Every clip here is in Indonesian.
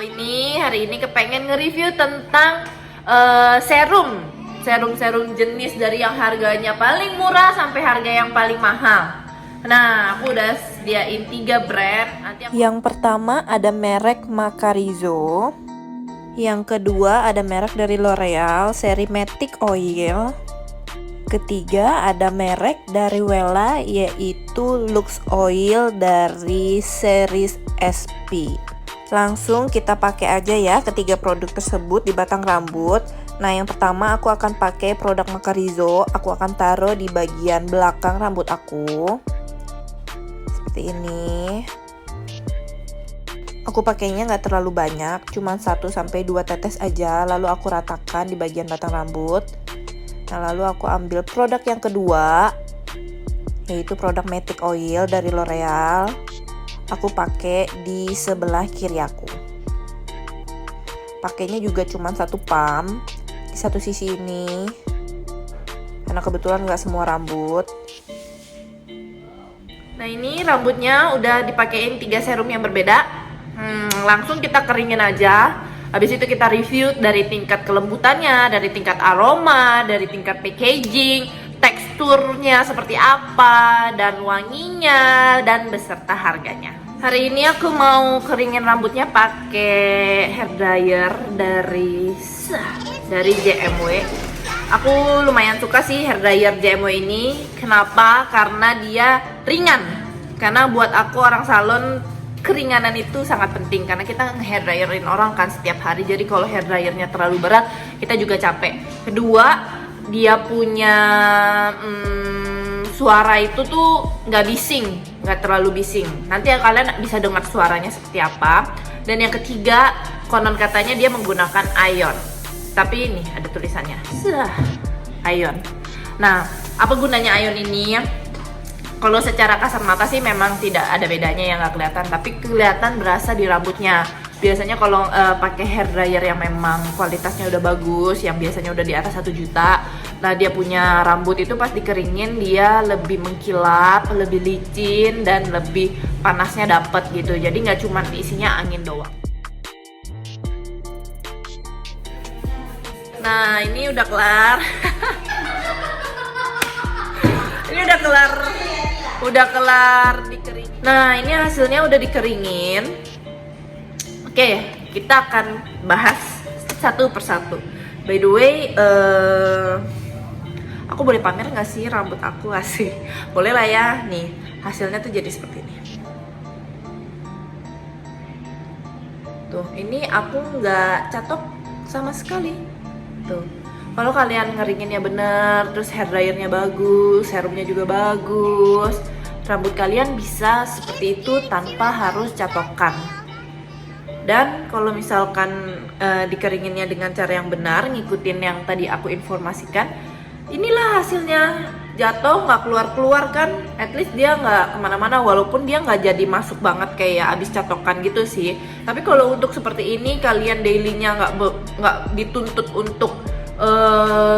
Hari ini kepengen nge-review tentang serum jenis dari yang harganya paling murah sampai harga yang paling mahal. Nah, aku udah sediain 3 brand. Yang pertama ada merek Macarizo. Yang kedua ada merek dari L'Oreal, seri Matic Oil. Ketiga ada merek dari Wella, yaitu Lux Oil dari series SP. Langsung kita pakai aja ya ketiga produk tersebut di batang rambut. Nah, yang pertama aku akan pakai produk Macarizo. Aku akan taruh di bagian belakang rambut aku seperti ini. Aku pakainya nggak terlalu banyak, cuma 1-2 tetes aja. Lalu aku ratakan di bagian batang rambut. Nah, lalu aku ambil produk yang kedua, yaitu produk Matic Oil dari L'Oreal. Aku pakai di sebelah kiri aku. Pakainya juga cuma 1 pump di satu sisi ini, karena kebetulan nggak semua rambut. Nah, ini rambutnya udah dipakein 3 serum yang berbeda. Langsung kita keringin aja. Habis itu kita review dari tingkat kelembutannya, dari tingkat aroma, dari tingkat packaging, teksturnya seperti apa, dan wanginya, dan beserta harganya. Hari ini aku mau keringin rambutnya pakai hair dryer dari JMW. Aku lumayan suka sih hair dryer JMW ini. Kenapa? Karena dia ringan. Karena buat aku orang salon, keringanan itu sangat penting karena kita nge-hair dryerin orang kan setiap hari. Jadi kalau hair dryernya terlalu berat, kita juga capek. Kedua, dia punya suara itu tuh nggak bising, nggak terlalu bising. Nanti kalian bisa dengar suaranya seperti apa. Dan yang ketiga, konon katanya dia menggunakan ion. Tapi ini ada tulisannya, ion. Nah, apa gunanya ion ini? Kalau secara kasar mata sih memang tidak ada bedanya yang nggak kelihatan, tapi kelihatan berasa di rambutnya. Biasanya kalau pakai hair dryer yang memang kualitasnya udah bagus, yang biasanya udah di atas 1 juta, nah dia punya rambut itu pas dikeringin dia lebih mengkilap, lebih licin, dan lebih panasnya dapet gitu. Jadi nggak cuma isinya angin doang. Nah, ini udah kelar. Ini udah kelar dikering. Nah, ini hasilnya udah dikeringin. Oke, kita akan bahas satu persatu. By the way, aku boleh pamer nggak sih rambut aku? Asik, boleh lah ya. Nih, hasilnya tuh jadi seperti ini. Tuh, ini aku nggak catok sama sekali. Tuh, kalau kalian ngeringinnya bener, terus hair dryernya bagus, serumnya juga bagus, rambut kalian bisa seperti itu tanpa harus catokan. Dan kalau misalkan dikeringinnya dengan cara yang benar, ngikutin yang tadi aku informasikan, inilah hasilnya. Jatuh nggak keluar kan, at least dia nggak kemana-mana, walaupun dia nggak jadi masuk banget kayak abis catokan gitu sih. Tapi kalau untuk seperti ini, kalian dailynya nggak dituntut untuk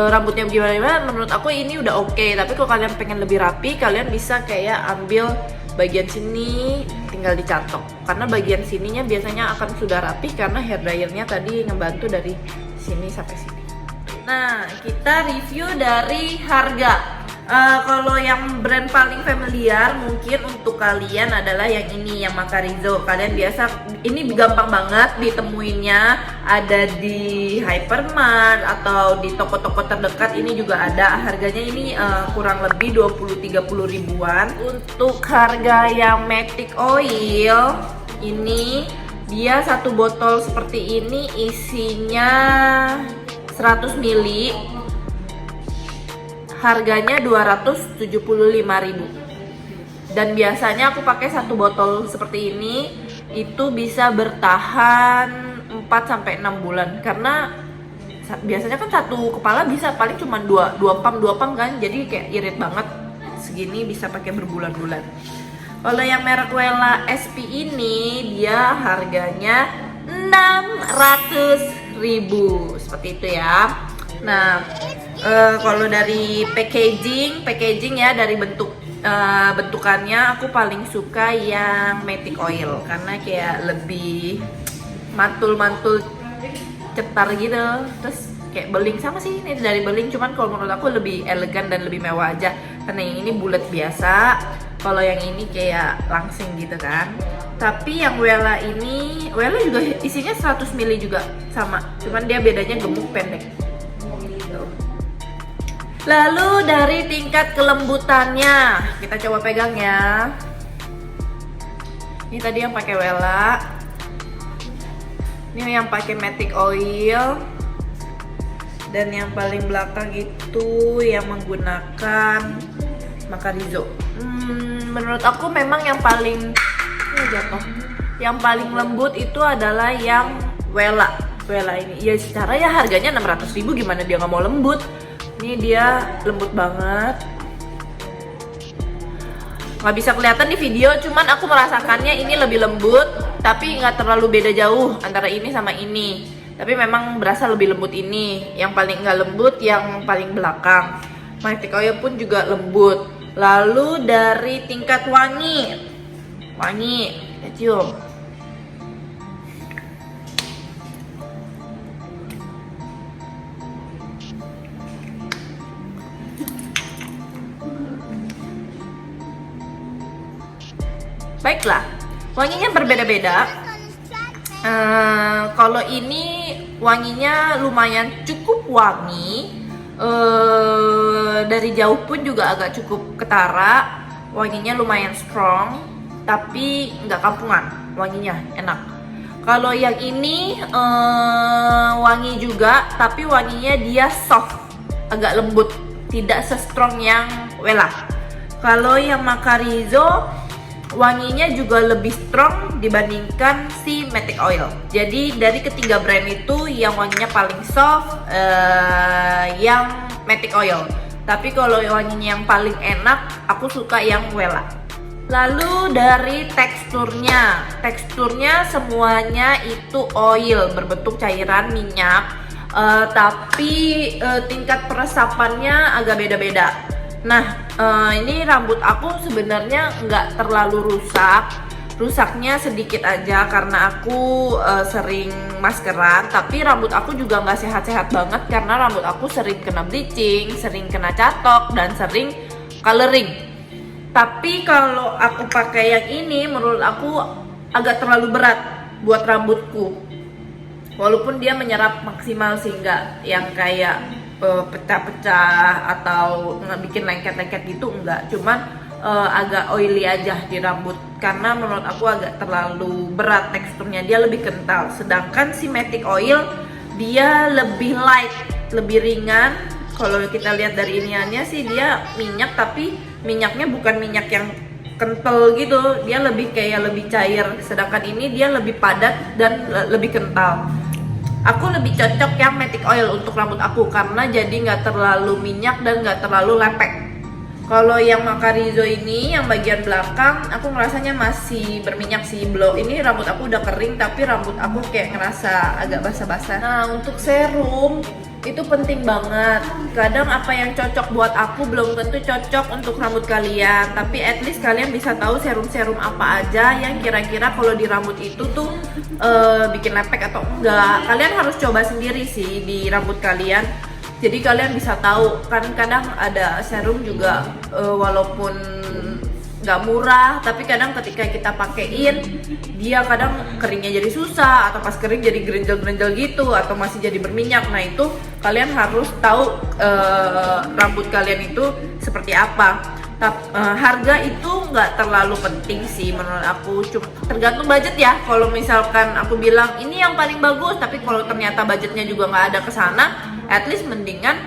rambutnya gimana, menurut aku ini udah oke. Tapi kalau kalian pengen lebih rapi, kalian bisa kayak ambil bagian sini tinggal dicatok, karena bagian sininya biasanya akan sudah rapi karena hair dryernya tadi ngebantu dari sini sampai sini. Nah, kita review dari harga. Kalau yang brand paling familiar mungkin untuk kalian adalah yang ini, yang Macarizo. Kalian biasa, ini gampang banget ditemuinnya, ada di Hypermart atau di toko-toko terdekat. Ini juga ada. Harganya ini kurang lebih 20-30 ribuan. Untuk harga yang Matic Oil ini, dia 1 botol seperti ini isinya 100 ml. Harganya 275.000. Dan biasanya aku pakai 1 botol seperti ini itu bisa bertahan 4-6 bulan, karena biasanya kan 1 kepala bisa paling cuma 2 pump kan, jadi kayak irit banget. Segini bisa pakai berbulan-bulan. Kalau yang merek Wella SP ini dia harganya 600.000 seperti itu ya. Nah, kalau dari packaging ya, dari bentukannya aku paling suka yang Matic Oil karena kayak lebih mantul-mantul cetar gitu, terus kayak beling. Sama sih ini dari beling, cuman kalau menurut aku lebih elegan dan lebih mewah aja karena yang ini bulat biasa, kalau yang ini kayak langsing gitu kan. Tapi yang Wella ini, Wella juga isinya 100 ml juga sama, cuman dia bedanya gemuk pendek gitu. Lalu dari tingkat kelembutannya kita coba pegang ya. Ini tadi yang pakai Wella, ini yang pakai Matic Oil, dan yang paling belakang itu yang menggunakan Macarizo. Menurut aku memang yang paling yang paling lembut itu adalah yang Wella ini. Ya secara ya harganya 600.000, gimana dia nggak mau lembut? Ini dia lembut banget. Nggak bisa kelihatan di video, cuman aku merasakannya ini lebih lembut, tapi nggak terlalu beda jauh antara ini sama ini. Tapi memang berasa lebih lembut ini. Yang paling nggak lembut yang paling belakang. Matic Oil pun juga lembut. Lalu dari tingkat wangi, kita cium. Baiklah, wanginya berbeda-beda. Kalau ini wanginya lumayan cukup wangi. Dari jauh pun juga agak cukup ketara. Wanginya lumayan strong, tapi nggak kampungan. Wanginya enak. Kalau yang ini wangi juga, tapi wanginya dia soft, agak lembut, tidak se-strong yang Wella. Kalau yang Macarizo wanginya juga lebih strong dibandingkan si Matic Oil. Jadi dari ketiga brand itu yang wanginya paling soft yang Matic Oil. Tapi kalau wanginya yang paling enak, aku suka yang Wella. Lalu dari teksturnya semuanya itu oil, berbentuk cairan minyak. Tapi tingkat peresapannya agak beda-beda. Nah, ini rambut aku sebenarnya nggak terlalu rusak. Rusaknya sedikit aja karena aku sering maskeran. Tapi rambut aku juga nggak sehat-sehat banget karena rambut aku sering kena bleaching, sering kena catok, dan sering coloring. Tapi kalau aku pakai yang ini, menurut aku agak terlalu berat buat rambutku. Walaupun dia menyerap maksimal sehingga yang kayak pecah-pecah atau bikin lengket-lengket gitu enggak, cuman agak oily aja di rambut karena menurut aku agak terlalu berat teksturnya, dia lebih kental. Sedangkan si Matic Oil dia lebih light, lebih ringan. Kalau kita lihat dari iniannya sih dia minyak, tapi minyaknya bukan minyak yang kental gitu, dia lebih kayak lebih cair. Sedangkan ini dia lebih padat dan lebih kental. Aku lebih cocok yang Matic Oil untuk rambut aku karena jadi nggak terlalu minyak dan nggak terlalu lepek. Kalau yang Macarizo ini yang bagian belakang aku ngerasanya masih berminyak sih. Belum, ini rambut aku udah kering tapi rambut aku kayak ngerasa agak basah-basah. Nah, untuk serum itu penting banget. Kadang apa yang cocok buat aku belum tentu cocok untuk rambut kalian, tapi at least kalian bisa tahu serum-serum apa aja yang kira-kira kalau di rambut itu tuh bikin lepek atau enggak. Kalian harus coba sendiri sih di rambut kalian, jadi kalian bisa tahu. Kan kadang ada serum juga walaupun nggak murah, tapi kadang ketika kita pakein dia kadang keringnya jadi susah, atau pas kering jadi gerenjel-gerenjel gitu, atau masih jadi berminyak. Nah itu kalian harus tahu rambut kalian itu seperti apa. Harga itu nggak terlalu penting sih menurut aku, cuma tergantung budget ya. Kalau misalkan aku bilang ini yang paling bagus, tapi kalau ternyata budgetnya juga nggak ada kesana, at least mendingan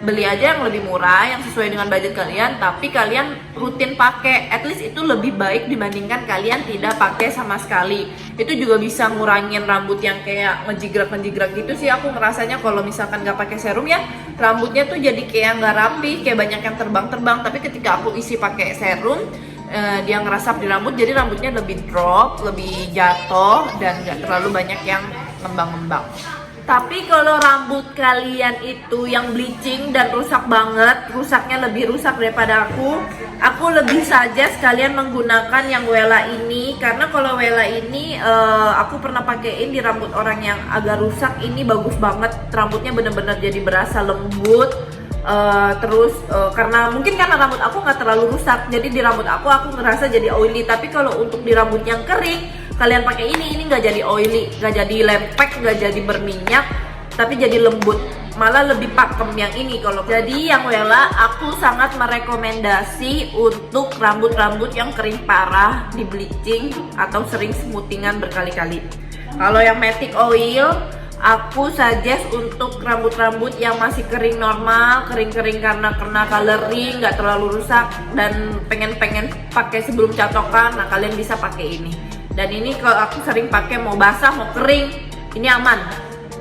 beli aja yang lebih murah, yang sesuai dengan budget kalian, tapi kalian rutin pakai. At least itu lebih baik dibandingkan kalian tidak pakai sama sekali. Itu juga bisa ngurangin rambut yang kayak ngejigrak gitu sih aku ngerasanya. Kalau misalkan nggak pakai serum ya rambutnya tuh jadi kayak nggak rapi, kayak banyak yang terbang-terbang. Tapi ketika aku isi pakai serum, dia ngerasap di rambut, jadi rambutnya lebih drop, lebih jatuh, dan nggak terlalu banyak yang ngembang-ngembang. Tapi kalau rambut kalian itu yang bleaching dan rusak banget, rusaknya lebih rusak daripada aku lebih suggest kalian menggunakan yang Wella ini. Karena kalau Wella ini aku pernah pakein di rambut orang yang agak rusak, ini bagus banget. Rambutnya bener-bener jadi berasa lembut. Karena mungkin karena rambut aku nggak terlalu rusak, jadi di rambut aku ngerasa jadi oily. Tapi kalau untuk di rambut yang kering, kalian pakai ini nggak jadi oily, nggak jadi lempek, nggak jadi berminyak, tapi jadi lembut, malah lebih pakem yang ini. Kalau jadi yang Wella, aku sangat merekomendasi untuk rambut-rambut yang kering parah di bleaching atau sering smoothingan berkali-kali. Kalau yang Matic Oil, aku suggest untuk rambut-rambut yang masih kering normal, kering-kering karena kena coloring, nggak terlalu rusak dan pengen pakai sebelum catokan, nah kalian bisa pakai ini. Dan ini kalau aku sering pakai mau basah mau kering, ini aman,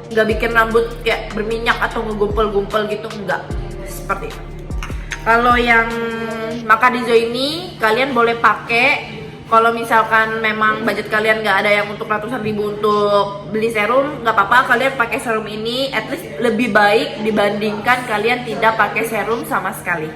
nggak bikin rambut kayak berminyak atau ngegumpel-gumpel gitu, enggak seperti itu. Kalau yang Macarizo ini kalian boleh pakai kalau misalkan memang budget kalian nggak ada yang untuk ratusan ribu untuk beli serum, nggak apa-apa, kalian pakai serum ini, at least lebih baik dibandingkan kalian tidak pakai serum sama sekali.